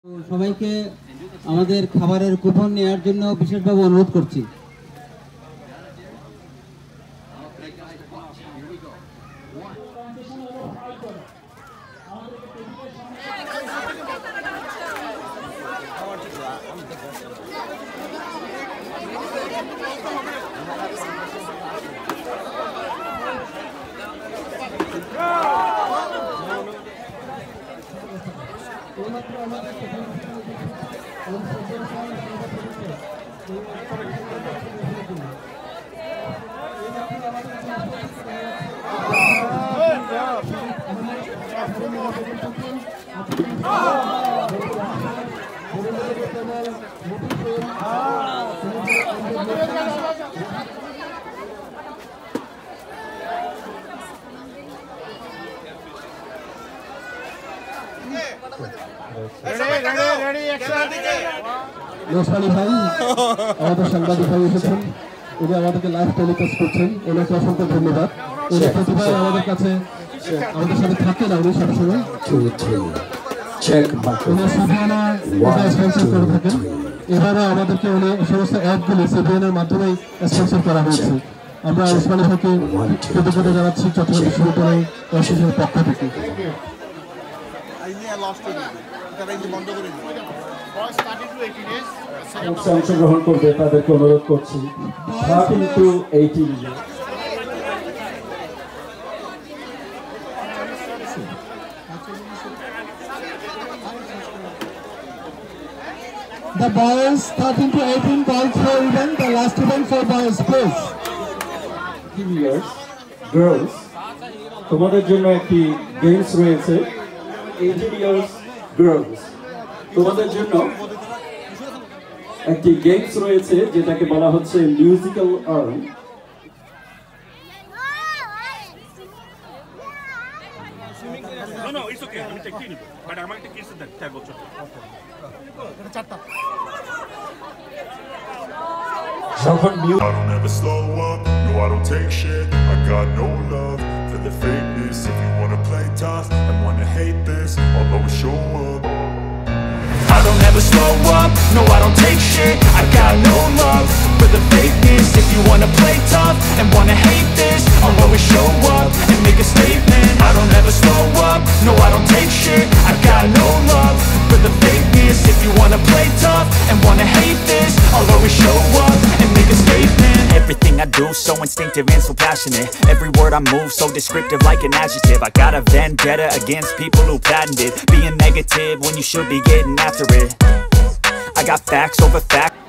সবাইকে আমাদের খাবারের কুপন নেওয়ার জন্য বিশেষভাবে অনুরোধ করছি। নোসালি ভাই আমাদের সাংবাদিক ভাই এসেছেন, উনি আমাদেরকে লাইভ টেলিকাস্ট করছেন, ওনাকে অসংখ্য ধন্যবাদ। উনি প্রতিবার আমাদের কাছে আমাদের সাথে থাকেন, উনি সবসময় স্পন্সর করে থাকেন। এবারে আমাদেরকে উনি সমস্ত অ্যাপগুলি সিবিএনের মাধ্যমেই স্পন্সর করা হয়েছে। আমরা ওসমানী ভাইকে কৃতজ্ঞতা জানাচ্ছি চট্টগ্রাম বিশ্ববিদ্যালয় প্রশাসনের পক্ষ থেকে। অংশগ্রহণ করবে তাদেরকে অনুরোধ করছি 13 to 18 years। The boys 13 to 18 called for event, the last event for boys, please. 18 years girls, তোমাদের জন্য একটি গেমস রয়েছে। 18 years girls, তোমাদের জন্য একটি গেমস রয়েছে যেটাকে বলা হচ্ছে musical earn. I don't ever slow up, no I don't take shit. I got no love for the fakeness. If you wanna play tough and wanna hate this, I'll always show up. I don't ever slow up, no I don't take shit. I got no love for the fakeness. If you wanna play tough and wanna hate this, I'll always show up and make a statement. I don't ever slow up, no I don't take shit. I got no love for the fakeness. If you wanna play tough and wanna hate this, I'll always show up and make a statement. Everything I do so instinctive and so passionate. Every word I move so descriptive like an adjective. I got a vendetta against people who patented being negative when you should be getting after it. I got facts over facts.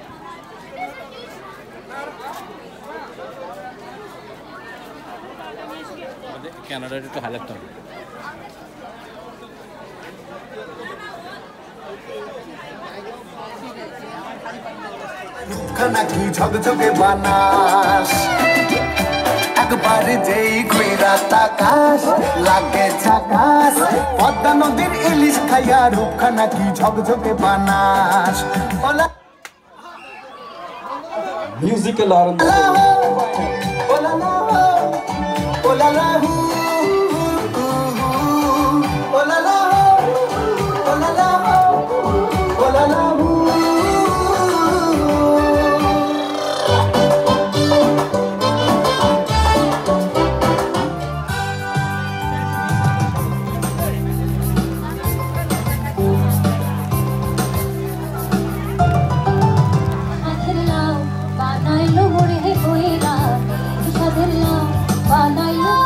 ক্যানাডার একটু highlight করো। খানা কি ঝকঝকে বানাস, একবারে যেই ঘুরা তাকাস লাগে ঝাকাস। পদ্মা নদীর ইলিশ খাইয়া রূপখানা কি ঝকঝকে বানাস। মিউজিক্যাল আর্ন বানাইলো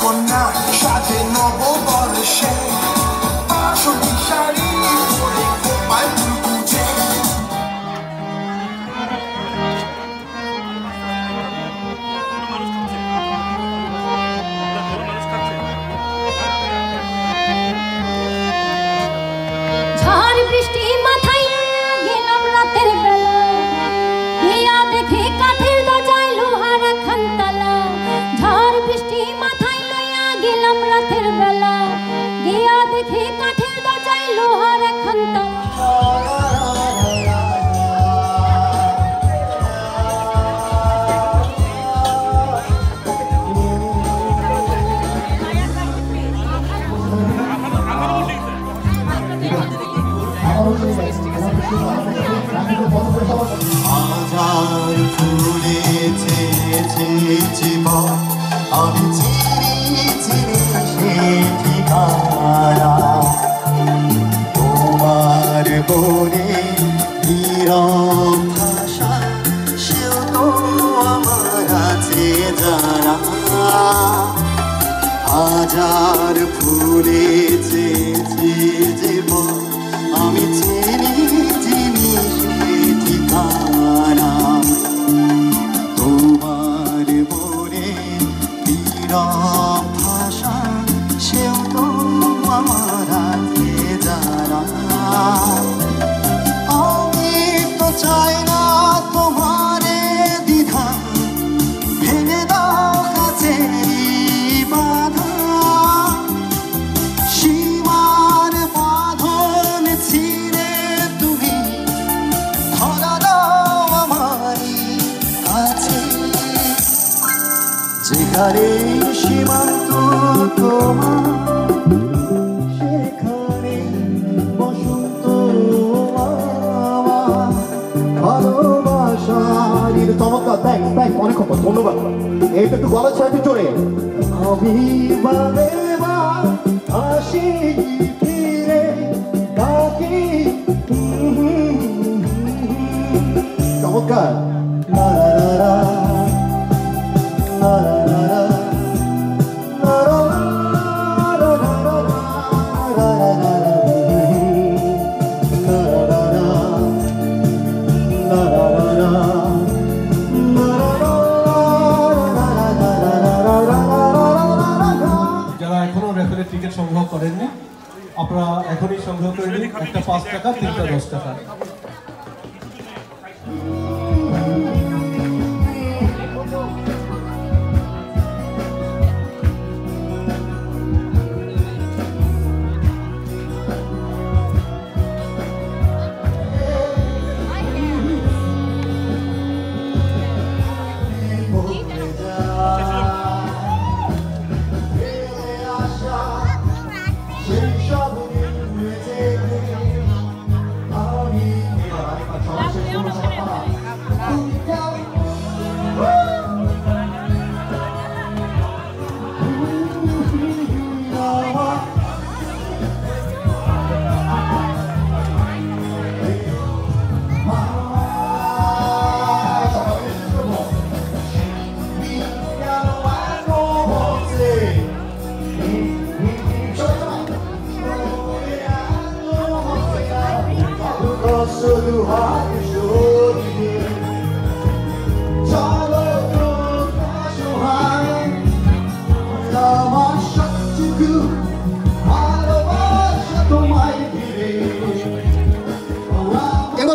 কন্যা সাজে নববর্ষে বাসন্তী শাড়ি পরে গোপাল পুজে ঝড় বৃষ্টি মাথায় গেলাম রাতের বেলা গিয়া দেখে কাঠের দরজায় লোহার খানতালা ঝড় বৃষ্টি মাথায় লইয়া গেলাম রাতের বেলা গিয়া দেখে কাঠের দরজায় লোহার খানতালা হাজার ফুলেছে জীবন আমি চিনি চিনি সে ঠিকানা তোমার বনে নীরব ভাষা সেও তো আমার আছে জানা হাজার ফুলেছে জীবন আমি চিনি চিনি সে ঠিকানা তোমার মনে নীরব ভাষা সেও তো আমার আছে জানা আমি তো চাই না তোমারে দ্বিধা ভেঙে দাও কাছেরই বাধা সীমার বাঁধন ছিঁড়ে তুমি ধরা দাও আমারই কাছে যেখানে সীমান্ত তোমার সেখানে বসন্ত আমার ভালোবাসার চমৎকার থ্যাংকস অনেক ধন্যবাদ এইটা একটু গলা ছাড়া একটু চড়ে আমি বারে বার আসি ফিরে ডাকি চমৎকার লা লা লা লা লা লা যারা এখনো রেফারের টিকিট সংগ্রহ করেননি আপনারা এখনই সংগ্রহ করে নিন একটা 5 টাকা 3টা 10 টাকা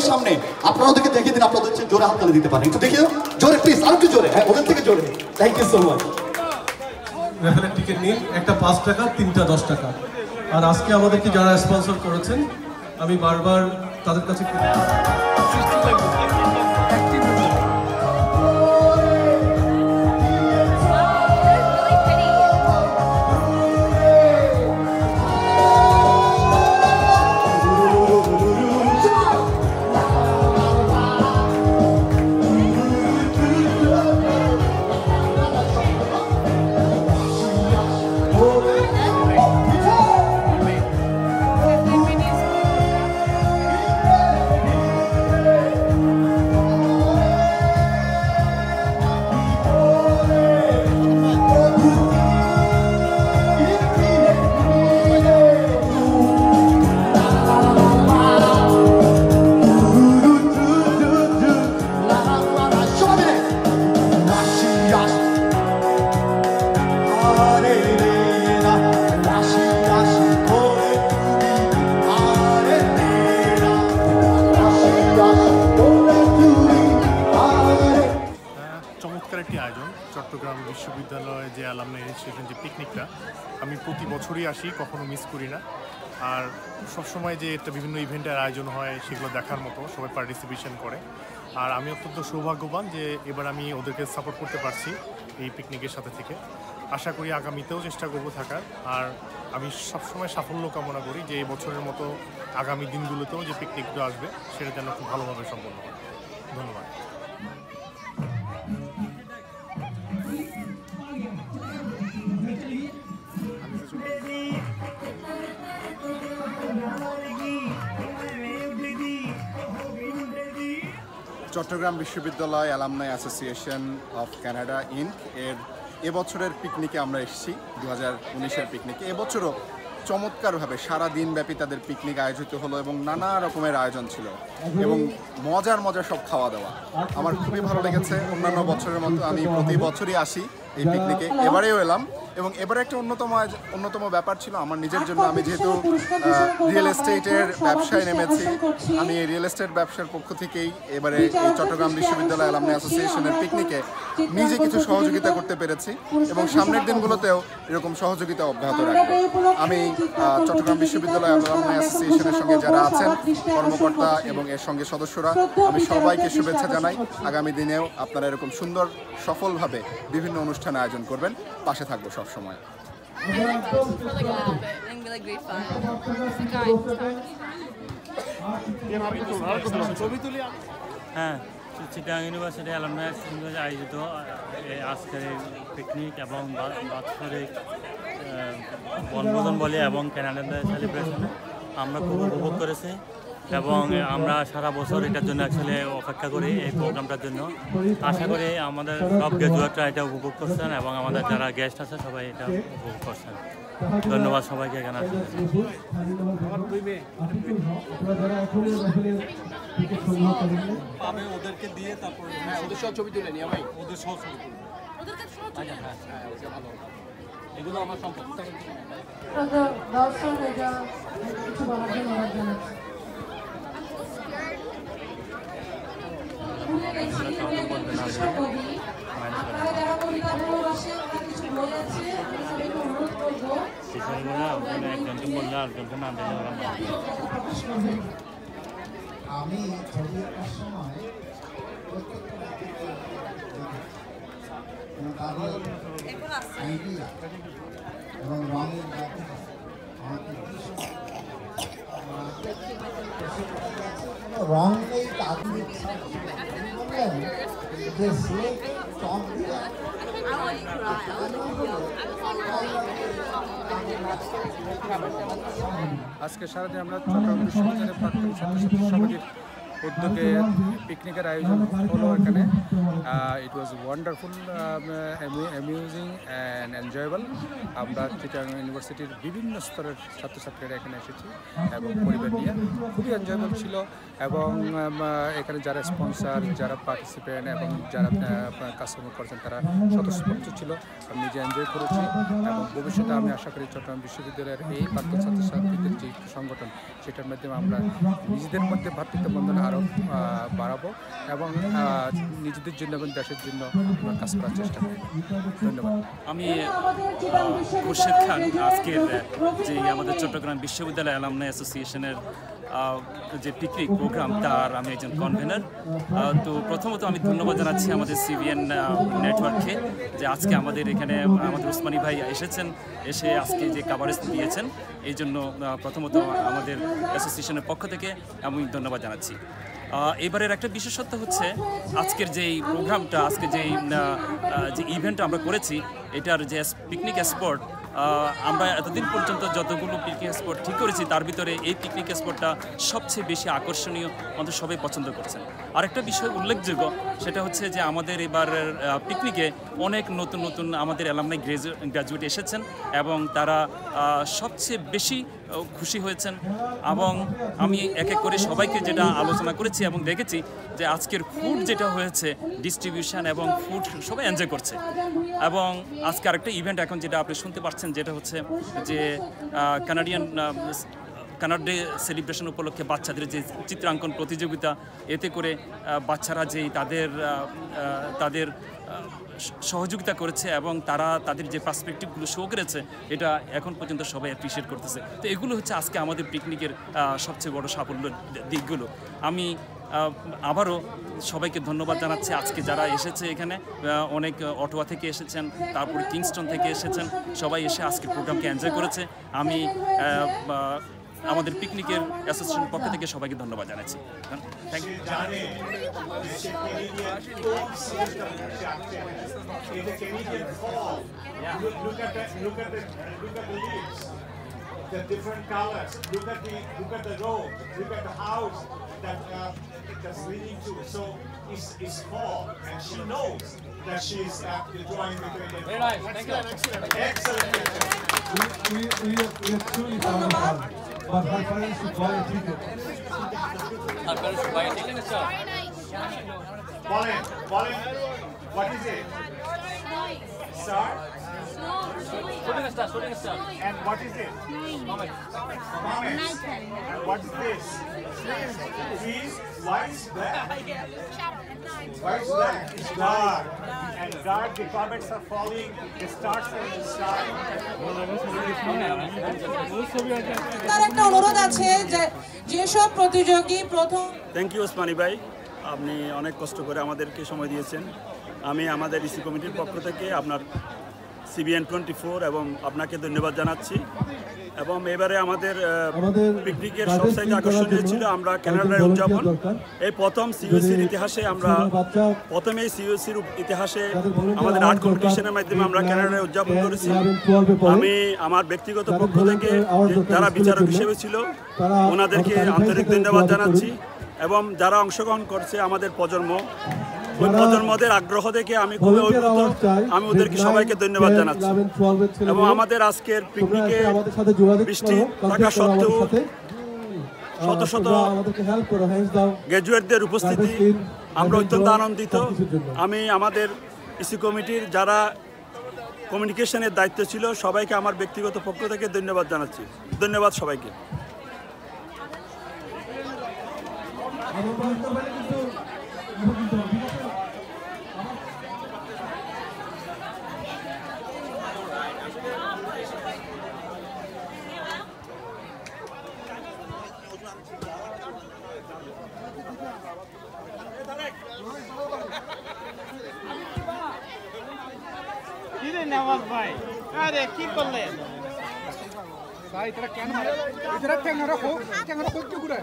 সামনে আপনারা ওদেরকে দেখিয়ে দিন আপনাদের জোরে হাততালি দিতে পারেন একটু দেখিয়ে জোরে প্লিজ আর একটু জোরে হ্যাঁ ওদের থেকে জোরে থ্যাংক ইউ সো মাচ রেফারের টিকিট নিন একটা 5 টাকা 3টা 10 টাকা আর আজকে আমাদেরকে যারা স্পন্সর করেছেন আমি বারবার তাদের কাছে চট্টগ্রাম বিশ্ববিদ্যালয়ে যে অ্যালামনাই ইনস্টিটিউশন যে পিকনিকটা আমি প্রতি বছরই আসি, কখনো মিস করি না। আর সবসময় যে একটা বিভিন্ন ইভেন্টের আয়োজন হয় সেগুলো দেখার মতো সবাই পার্টিসিপেশন করে। আর আমি অত্যন্ত সৌভাগ্যবান যে এবার আমি ওদেরকে সাপোর্ট করতে পারছি এই পিকনিকের সাথে থেকে। আশা করি আগামীতেও চেষ্টা করব থাকার। আর আমি সবসময় সাফল্য কামনা করি যে এই বছরের মতো আগামী দিনগুলোতেও যে পিকনিকটা আসবে সেটা যেন খুব ভালোভাবে সম্পন্ন হয়। ধন্যবাদ। চট্টগ্রাম বিশ্ববিদ্যালয় alumni association of Canada Inc এর এবছরের পিকনিকে আমরা এসেছি, 2019-এর পিকনিকে। এবছরও চমৎকারভাবে সারা দিনব্যাপী তাদের পিকনিক আয়োজিত হলো এবং নানা রকমের আয়োজন ছিল এবং মজার সব খাওয়া দাওয়া। আমার খুবই ভালো লেগেছে। অন্যান্য বছরের মতো আমি প্রতি বছরই আসি এই পিকনিকে, এবারেও এলাম। এবং এবারে একটা অন্যতম ব্যাপার ছিল আমার নিজের জন্য। আমি যেহেতু রিয়েল এস্টেটের ব্যবসায় নেমেছি, আমি এই রিয়েল এস্টেট ব্যবসার পক্ষ থেকেই এবারে এই চট্টগ্রাম বিশ্ববিদ্যালয় অ্যালামনাই অ্যাসোসিয়েশনের পিকনিকে নিজে কিছু সহযোগিতা করতে পেরেছি এবং সামনের দিনগুলোতেও এরকম সহযোগিতা অব্যাহত রাখবো। আমি চট্টগ্রাম বিশ্ববিদ্যালয় অ্যালামনাই অ্যাসোসিয়েশনের সঙ্গে যারা আছেন কর্মকর্তা এবং এর সঙ্গে সদস্যরা, আমি সবাইকে শুভেচ্ছা জানাই। আগামী দিনেও আপনারা এরকম সুন্দর সফলভাবে বিভিন্ন অনুষ্ঠান আয়োজন করবেন, পাশে থাকবো সব সময়। হ্যাঁ, চিটাগাং ইউনিভার্সিটি অ্যালামনাই আয়োজিত আজকের পিকনিক এবং বাৎসরিক বনভোজন বলে এবং ক্যানাডা সেলিব্রেশনে আমরা খুব উপভোগ করেছি এবং আমরা সারা বছর এটার জন্য আসলে অপেক্ষা করি এই প্রোগ্রামটার জন্য। আশা করি আমাদের সব গ্রাজুয়েটরা এটা উপভোগ করছেন এবং আমাদের যারা গেস্ট আছে সবাই এটা উপভোগ করছেন। ধন্যবাদ সবাইকে এখানে আসার জন্য। আমি ওদেরকে দিয়ে তারপর ওদের সব ছবি তুলে নিয়ে ভাই, ওদের সব ছবি তুলে এগুলো আমার সম্পর্ক। একজনকে বললে আরেকজনকে না দিলে আমি ছবি আঁকার সময় তাদের আইডিয়া এবং রঙের ব্যাপারে আমাকে রং নেই তাদের বললেন যে সে চক দিয়ে আজকে সারাদিন আমরা চট্টগ্রাম বিশ্ববিদ্যালয়ের প্রাক্তন ছাত্রছাত্রী সমিতির উদ্যোগে পিকনিকের আয়োজন হলো এখানে। It was wonderful, amusing and enjoyable. আমরা চিটাগাং ইউনিভার্সিটির বিভিন্ন স্তরের ছাত্রছাত্রীরা এখানে এসেছি এবং পরিবার নিয়ে খুবই এনজয়েবল ছিল। এবং এখানে যারা স্পন্সার, যারা পার্টিসিপেন্ট এবং যারা কাস্টমার করছেন তারা স্বতঃস্ফূর্ত ছিল। আমি নিজে এনজয় করেছি এবং ভবিষ্যতে আমি আশা করি চট্টগ্রাম বিশ্ববিদ্যালয়ের এই প্রাক্তন ছাত্রছাত্রীদের যে সংগঠন সেটার মাধ্যমে আমরা নিজেদের মধ্যে ভ্রাতৃত্ব বন্ধন আরও বাড়াবো এবং নিজেদের জন্য এবং দেশের জন্য আমরা কাজ করার চেষ্টা করি। ধন্যবাদ। আমি খুরশেদ খান, আজকের যে আমাদের চট্টগ্রাম বিশ্ববিদ্যালয় অ্যালামনাই অ্যাসোসিয়েশনের যে পিকনিক প্রোগ্রাম তার আমি একজন কনভেনার। তো প্রথমত আমি ধন্যবাদ জানাচ্ছি আমাদের সিভিএন নেটওয়ার্ককে যে আজকে আমাদের এখানে আমাদের উসমানী ভাই এসেছেন, এসে আজকে যে কাভারেজ দিয়েছেন এই জন্য প্রথমত আমাদের অ্যাসোসিয়েশনের পক্ষ থেকে আমি ধন্যবাদ জানাচ্ছি। এবারের একটা বিশেষত্ব হচ্ছে আজকের যেই প্রোগ্রামটা, আজকে যে ইভেন্ট আমরা করেছি এটার যে পিকনিক স্পট, আমরা এতদিন পর্যন্ত যতগুলো পিকনিক স্পট ঠিক করেছি তার ভিতরে এই পিকনিক স্পটটা সবচেয়ে বেশি আকর্ষণীয়, আমাদের সবাই পছন্দ করছেন। আরেকটা বিষয় উল্লেখযোগ্য সেটা হচ্ছে যে আমাদের এবারের পিকনিকে অনেক নতুন নতুন আমাদের অ্যালামনাই গ্র্যাজুয়েট এসেছেন এবং তারা সবচেয়ে বেশি খুশি হয়েছেন। এবং আমি এক এক করে সবাইকে যেটা আলোচনা করেছি এবং দেখেছি যে আজকের ফুড যেটা হয়েছে, ডিস্ট্রিবিউশন এবং ফুড সবাই এনজয় করছে। এবং আজকে আরেকটা ইভেন্ট এখন যেটা আপনি শুনতে পাচ্ছেন যেটা হচ্ছে যে কানাডিয়ান কানাডা ডে সেলিব্রেশন উপলক্ষে বাচ্চাদের যে চিত্রাঙ্কন প্রতিযোগিতা, এতে করে বাচ্চারা যেই তাদের সহযোগিতা করেছে এবং তারা তাদের যে পার্সপেক্টিভগুলো শো করেছে, এটা এখন পর্যন্ত সবাই অ্যাপ্রিসিয়েট করতেছে। তো এগুলো হচ্ছে আজকে আমাদের পিকনিকের সবচেয়ে বড় সাফল্যের দিকগুলো। আমি আবারও সবাইকে ধন্যবাদ জানাচ্ছি আজকে যারা এসেছে এখানে, অনেক অটোয়া থেকে এসেছেন, তারপরে কিংস্টন থেকে এসেছেন, সবাই এসে আজকের প্রোগ্রামকে এনজয় করেছে। আমি আমাদের পিকনিকের অ্যাসোসিয়েশনের পক্ষ থেকে সবাইকে ধন্যবাদ জানাচ্ছি। Thank you. The different colors. Look at the road. Look at the house that that's leading to. So it's fall, and she knows that she's enjoying the great. Very nice. Thank you. Excellent. We are truly proud of her, but her parents should buy a ticket. Her parents should buy a ticket, sir. Colin, what is it? Star? Shooting star. And what is it? Comet. And what is this? Trees. Why is that? Why is that? It's dark. And dark, the comets are falling, the stars are in the sky. তার একটা অনুরোধ আছে যে যেসব প্রতিযোগী প্রথম। Thank you Osmani ভাই, আপনি অনেক কষ্ট করে আমাদেরকে সময় দিয়েছেন। আমি আমাদের ইসি কমিটির পক্ষ থেকে আপনার CBN 24 এবং আপনাকে ধন্যবাদ জানাচ্ছি। এবং এবারে আমাদের পিকনিকের সবচাইতে আকর্ষণীয় ছিল আমরা কানাডার উদযাপন। এই প্রথম সিইউসির ইতিহাসে আমরা প্রথমেই সিইউসির ইতিহাসে আমাদের আর্ট কম্পিটিশনের মাধ্যমে আমরা কানাডায় উদযাপন করেছি। আমি আমার ব্যক্তিগত পক্ষ থেকে যারা বিচারক হিসেবে ছিল ওনাদেরকে আন্তরিক ধন্যবাদ জানাচ্ছি এবং যারা অংশগ্রহণ করছে আমাদের প্রজন্ম, ওই প্রজন্মদের আগ্রহ দেখে আমি খুবই অভিভূত। আমি ওদেরকে সবাইকে ধন্যবাদ জানাচ্ছি। এবং আমাদের আজকের পিকনিকে বৃষ্টি থাকা সত্ত্বেও শত শত গ্র্যাজুয়েটদের উপস্থিতি আমরা অত্যন্ত আনন্দিত। আমি আমাদের ইসি কমিটির যারা কমিউনিকেশনের দায়িত্ব ছিল সবাইকে আমার ব্যক্তিগত পক্ষ থেকে ধন্যবাদ জানাচ্ছি। ধন্যবাদ সবাইকে। নওয়াজ ভাই, আরে কি করলেন ভাই? তোরা কেন মারে? এরা ট্যাঙ্গা রাখো কি করে?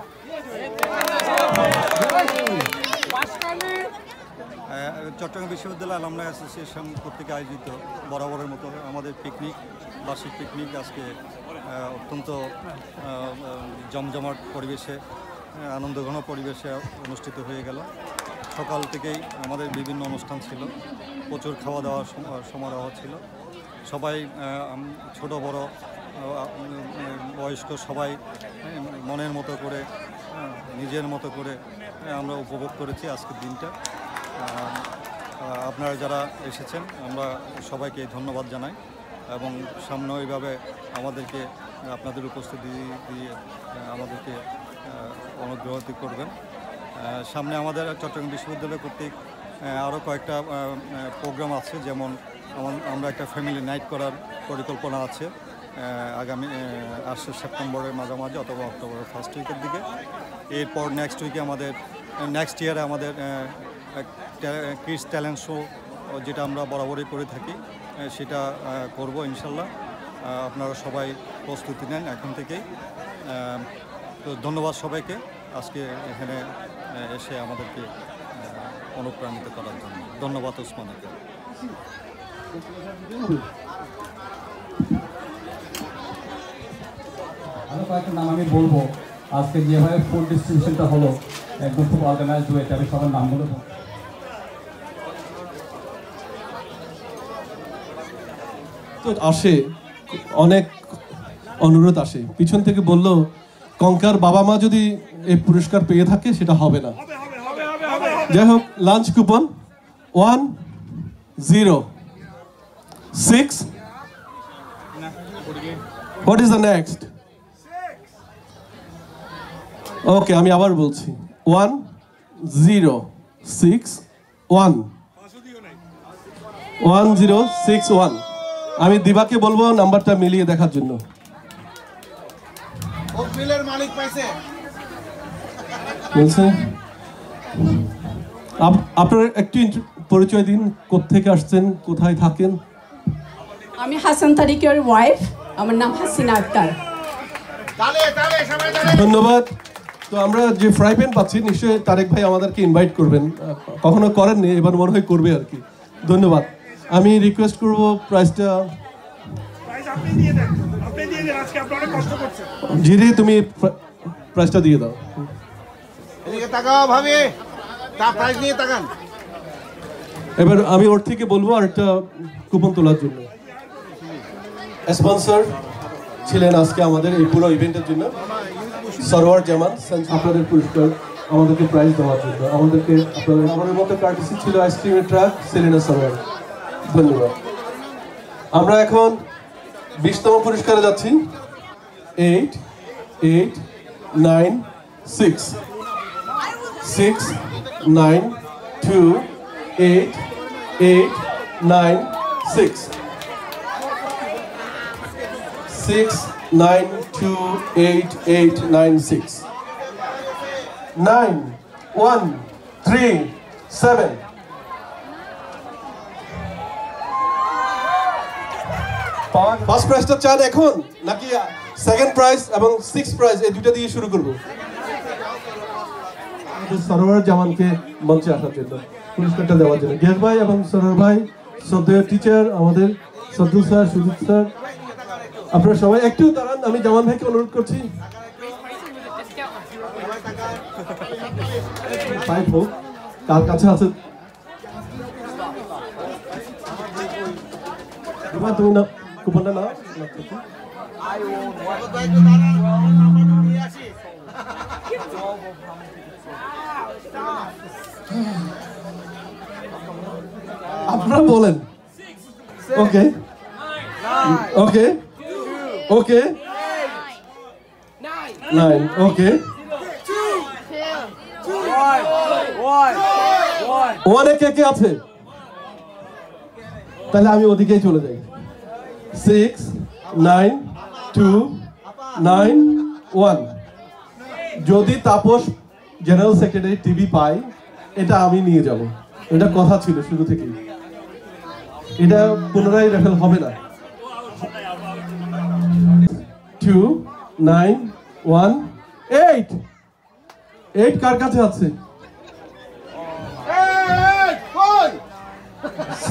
চট্টগ্রাম বিশ্ববিদ্যালয় অ্যালামনাই অ্যাসোসিয়েশন কর্তৃক আয়োজিত বরাবরের মতো আমাদের পিকনিক, বার্ষিক পিকনিক আজকে অত্যন্ত জমজমাট পরিবেশে, আনন্দঘন পরিবেশে অনুষ্ঠিত হয়ে গেল। সকাল থেকেই আমাদের বিভিন্ন অনুষ্ঠান ছিল, প্রচুর খাওয়া দাওয়ার সমারোহ ছিল। সবাই ছোট বড় বয়স্ক সবাই মনের মতো করে নিজের মতো করে আমরা উপভোগ করেছি আজকের দিনটা। আপনারা যারা এসেছেন আমরা সবাইকে ধন্যবাদ জানাই এবং সামনে এইভাবে আমাদেরকে আপনাদের উপস্থিতি দিয়ে আমাদেরকে অনুগ্রহিত করবেন। সামনে আমাদের চট্টগ্রাম বিশ্ববিদ্যালয় কর্তৃক আরও কয়েকটা প্রোগ্রাম আছে, যেমন আমরা একটা ফ্যামিলি নাইট করার পরিকল্পনা আছে আগামী 8 সেপ্টেম্বরের মাঝামাঝি অথবা অক্টোবরের ফার্স্ট উইকের দিকে। এরপর নেক্সট ইয়ারে আমাদের কিডস ট্যালেন্ট শো যেটা আমরা বরাবরই করে থাকি সেটা করব ইনশাল্লাহ। আপনারা সবাই প্রস্তুতি নেন এখন থেকেই। তো ধন্যবাদ সবাইকে আজকে এখানে এসে আমাদেরকে অনুপ্রাণিত করার জন্য। ধন্যবাদ ওসমানীকে। আরও কয়েকটা নাম আমি বলবো। আজকে যেভাবে ফুড ডিস্ট্রিবিউশনটা হলো একদম খুব অর্গানাইজড হয়েছে, আমি সবার নামগুলো আসে, অনেক অনুরোধ আসে পিছন থেকে বললো কঙ্কার বাবা মা যদি এই পুরস্কার পেয়ে থাকে সেটা হবে না। যাই হোক, lunch coupon 106. What is the next? ওকে, আমি আবার বলছি 1061 1061। আমি দিবাকে বলবো নাম্বারটা মিলিয়ে দেখার জন্য। মালিক পাইছে বলছে আপনার একটু পরিচয় দিন, কোত্থেকে আসছেন, কোথায় থাকেন? আমি হাসান তারিকের ওয়াইফ, আমার নাম হাসিনা আক্তার। ধন্যবাদ। তো আমরা যে ফ্রাই প্যান পাচ্ছি, নিশ্চয়ই তারেক ভাই আমাদেরকে ইনভাইট করবেন, কখনো করেননি, এবার মনে হয় করবে আর কি। ধন্যবাদ। আমি রিকোয়েস্ট করব প্রাইসটা জিরে, তুমি প্রাইসটা দিয়ে দাও। এদিকে তাকাও ভাবি, তার প্রাইস নিয়ে তাকান। এবার আমি ওর থেকে বলবো আর একটা কুপন তোলার জন্য। স্পন্সর ছিলেন আজকে আমাদের এই পুরো ইভেন্টের জন্য সরোয়ার জামান, আপনাদের পুরস্কার আমাদেরকে প্রাইজ দেওয়ার জন্য আমাদেরকে আপনাদের আমাদের মতো কার্টিসি ছিল আইসক্রিমের ট্রাক সেলিনা সরোয়ার। ধন্যবাদ। আমরা এখন 20তম পুরস্কারে যাচ্ছি। 8 8 9 6 6 9 2 8 8 9 6 6 9 2 8 8 9 6 9 1 3 7। ফার্স্ট প্রাইজটা চান এখন নাকি সেকেন্ড প্রাইজ এবং 6 প্রাইজ এই দুটো দিয়ে শুরু করব? সরোয়ার জামানকে মঞ্চে আসার জন্য পুরস্কারটা দেওয়ার জন্য গিয়াস ভাই এবং সরোয়ার ভাই, শ্রদ্ধেয় টিচার আমাদের সদ্দুল স্যার, সুজিত স্যার, আপনারা সবাই একটু দাঁড়ান। আমি জামান ভাইকে অনুরোধ করছি ফাইভ হোক, কার কাছে আছে তুমি না কুপনটা নাও। আপনারা বলেন। ওকে ওকে ওকে 9 ওকে 1 এ কে আছে? তাহলে আমি ওদিকেই চলে যাই। 6 9 2 9 1। যদি তাপস জেনারেল সেক্রেটারি টিভি পাই, এটা আমি নিয়ে যাব, এটা কথা ছিল শুরু থেকেই, এটা পুনরায় রেফেল হবে না। 2 9 1 8 8 কার কাছে আছে?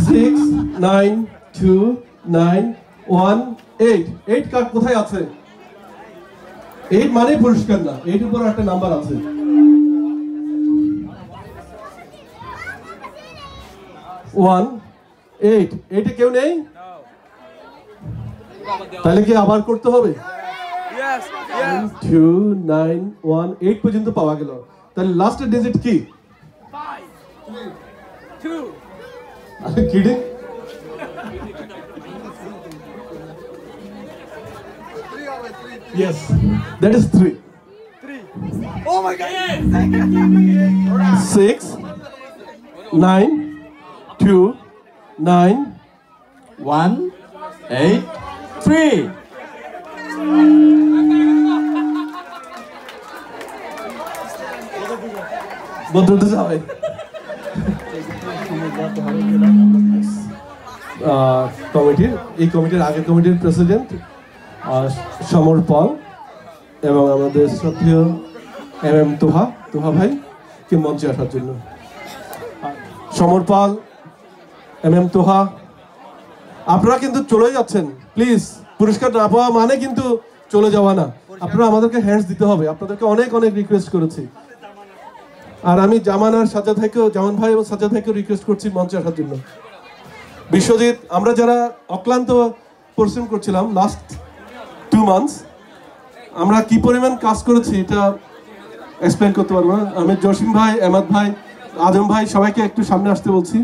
6 9 2 9 1 8 8 কার কোথায় আছে? 8 মানে পুরস্কার না, 8 উপর একটা নাম্বার আছে। 1 8 8 কেউ নেই? তাহলে কি আবার করতে হবে? 2 9 1 8 পর্যন্ত পাওয়া গেল। তাহলে লাস্টের ডিজিট কি? 2 আরে kidding? Yes, that is 3. Oh my God! 6 9 2 9 1 8 3. বদলতে যাবে। কমিটির এই কমিটির আগের কমিটির প্রেসিডেন্ট সমর পাল এবং আমাদের শ্রদ্ধেয় MM তোহা ভাইকে মঞ্চে আসার জন্য। সমর পাল, MM তোহা, আপনারা কিন্তু চলে যাচ্ছেন, প্লিজ। পুরস্কার না পাওয়া মানে কিন্তু চলে যাওয়া না, আপনারা আমাদেরকে হ্যান্ডস দিতে হবে। আপনাদেরকে অনেক অনেক রিকোয়েস্ট করেছি। আর আমি জামান আর সাজ্জাদ ভাইকেও, জামান ভাই এবং সাজ্জাদ ভাইকেও রিকোয়েস্ট করছি মঞ্চে আসার জন্য। বিশ্বজিৎ, আমরা যারা অক্লান্ত পরিশ্রম করছিলাম লাস্ট 2 মান্থস, আমরা কি পরিমাণ কাজ করেছি এটা এক্সপ্লেন করতে পারবো না। আমি জসিম ভাই, এমাদ ভাই, আজম ভাই সবাইকে একটু সামনে আসতে বলছি।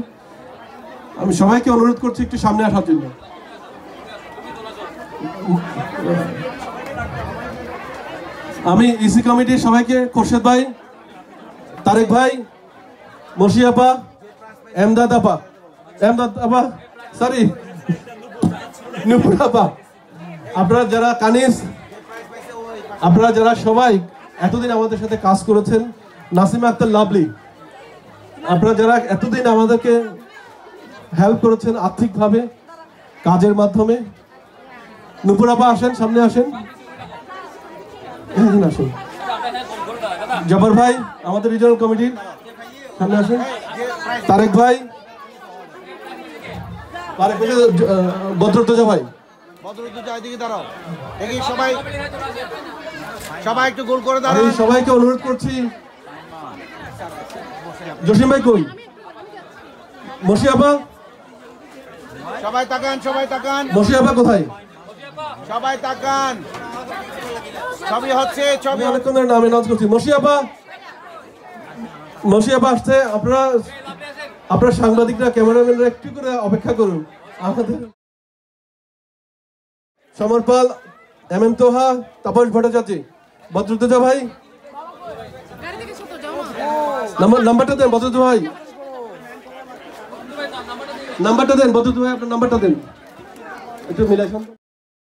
আমি সবাইকে অনুরোধ করছি একটু সামনে আসার জন্য। আমি ইসি কমিটির সবাইকে, খোরশেদ ভাই, তারেক ভাই, মর্শি আপা, এমদাদ আপা, সরি নুপুর আপা, আপনারা যারা কানিস, আপনারা যারা সবাই এতদিন আমাদের সাথে কাজ করেছেন, নাসিমা আক্তার লাভলি, আপনারা যারা এতদিন আমাদেরকে হেল্প করেছেন আর্থিকভাবে, কাজের মাধ্যমে। নুপুর আপা আসেন, সামনে আসেন, আসেন। জবর ভাই আমাদের রিজিওনাল কমিটির, সামনে আসেন। তারেক ভাই, বদরুদ্দোজা ভাই, সবাই একটু গোল করে দাঁড়ান। আমি সবাইকে অনুরোধ করছি। জসিম ভাই কই? মর্শি আপা, সবাই তাকান, সবাই তাকান। মর্শি আপা কোথায়? সবাই তাকান, ছবি হচ্ছে, ছবি অনেকক্ষণ ধরে নাম অ্যানাউন্স করছি। মর্শি আপা আসছে। আপনারা সাংবাদিকরা, ক্যামেরাম্যানরা একটু করে অপেক্ষা করুন। আমাদের সমর পাল, এমএম তোহা, তাপস ভট্টাচার্য, বদরুদ্দোজা ভাই, নাম্বারটা দেন। বদরুদ্দোজা ভাই নাম্বারটা দেন। বদরুদ্দোজা ভাই আপনার নাম্বারটা দেন, একটু মিলাই।